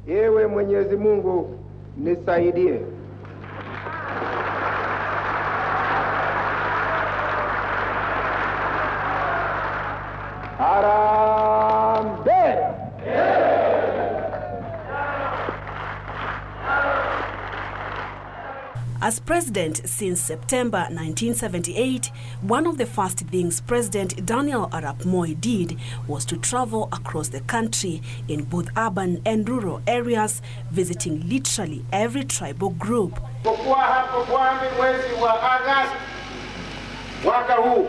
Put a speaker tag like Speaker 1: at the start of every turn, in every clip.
Speaker 1: Ewe Mwenyezi Mungu nisaidie. Harambee!
Speaker 2: As president since September 1978, one of the first things President Daniel Arap Moi did was to travel across the country in both urban and rural areas, visiting literally every tribal group.
Speaker 1: Kwa hapo Bwana, mwezi wa Agosti mwaka huu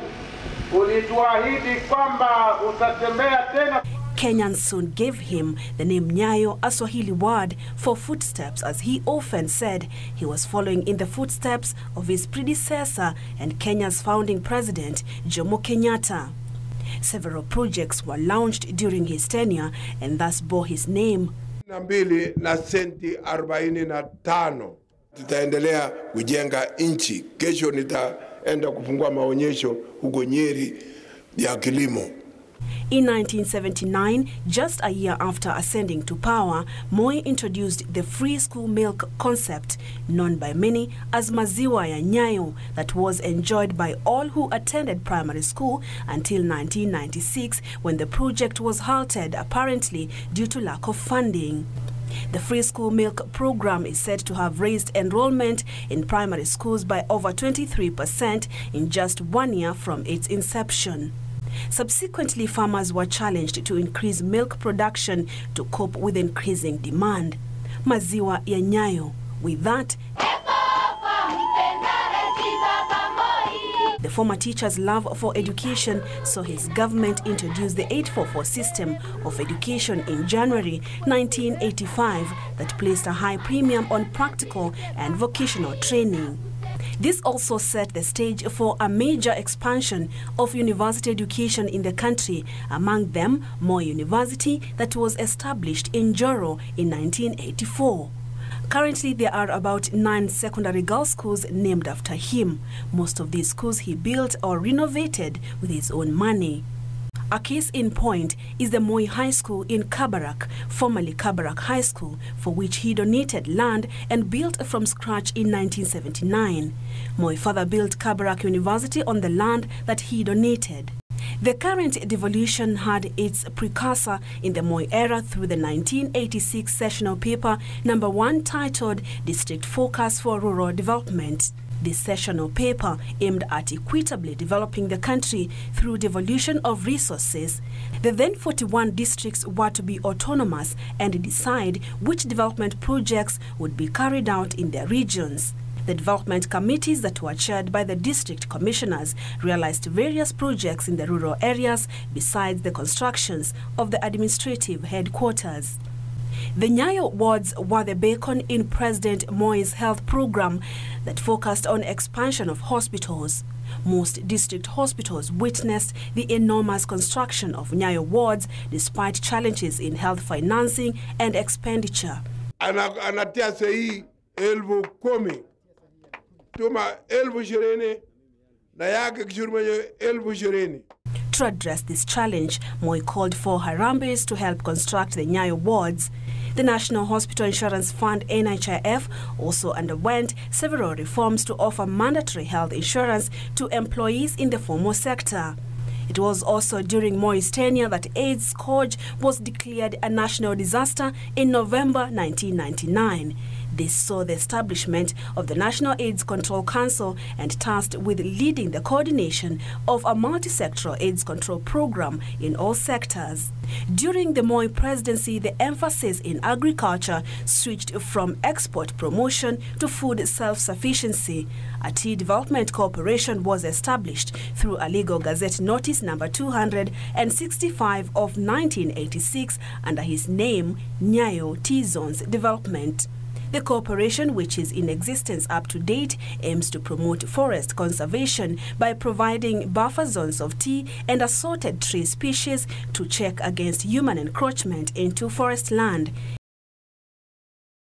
Speaker 1: ulituahidi kwamba utatembea tena.
Speaker 2: Kenyans soon gave him the name Nyayo, a Swahili word for footsteps, as he often said he was following in the footsteps of his predecessor and Kenya's founding president, Jomo Kenyatta. Several projects were launched during his tenure and thus bore his name.
Speaker 3: 2 na senti 45. Tutaendelea kujenga nchi. Kesho nitaenda kufungua maonyesho huko Nyeri ya kilimo.
Speaker 2: In 1979, just a year after ascending to power, Moi introduced the free school milk concept, known by many as Maziwa ya Nyayo, that was enjoyed by all who attended primary school until 1996, when the project was halted, apparently due to lack of funding. The free school milk program is said to have raised enrollment in primary schools by over 23% in just 1 year from its inception. Subsequently, farmers were challenged to increase milk production to cope with increasing demand. Maziwa ya Nyayo. With that, the former teacher's love for education saw his government introduce the 844 system of education in January 1985 that placed a high premium on practical and vocational training. This also set the stage for a major expansion of university education in the country, among them Moi University, that was established in Joro in 1984. Currently, there are about 9 secondary girls' schools named after him. Most of these schools he built or renovated with his own money. A case in point is the Moi High School in Kabarak, formerly Kabarak High School, for which he donated land and built from scratch in 1979. Moi further built Kabarak University on the land that he donated. The current devolution had its precursor in the Moi era through the 1986 sessional paper number 1 titled District Focus for Rural Development. This sessional paper aimed at equitably developing the country through devolution of resources. The then 41 districts were to be autonomous and decide which development projects would be carried out in their regions. The development committees that were chaired by the district commissioners realized various projects in the rural areas besides the constructions of the administrative headquarters. The Nyayo wards were the beacon in President Moi's health program that focused on expansion of hospitals. Most district hospitals witnessed the enormous construction of Nyayo wards despite challenges in health financing and expenditure.
Speaker 3: Anatia sei 10,000 tuma 10,000 na yake kishuruma 10,000.
Speaker 2: To address this challenge, Moi called for Harambees to help construct the Nyayo wards. The National Hospital Insurance Fund (NHIF) also underwent several reforms to offer mandatory health insurance to employees in the formal sector. It was also during Moi's tenure that AIDS scourge was declared a national disaster in November 1999. This saw the establishment of the National AIDS Control Council and tasked with leading the coordination of a multi-sectoral AIDS control program in all sectors. During the Moi presidency, the emphasis in agriculture switched from export promotion to food self-sufficiency. A tea development corporation was established through a legal gazette notice number 265 of 1986 under his name, Nyayo Tea Zones Development. The corporation, which is in existence up to date, aims to promote forest conservation by providing buffer zones of tea and assorted tree species to check against human encroachment into forest land.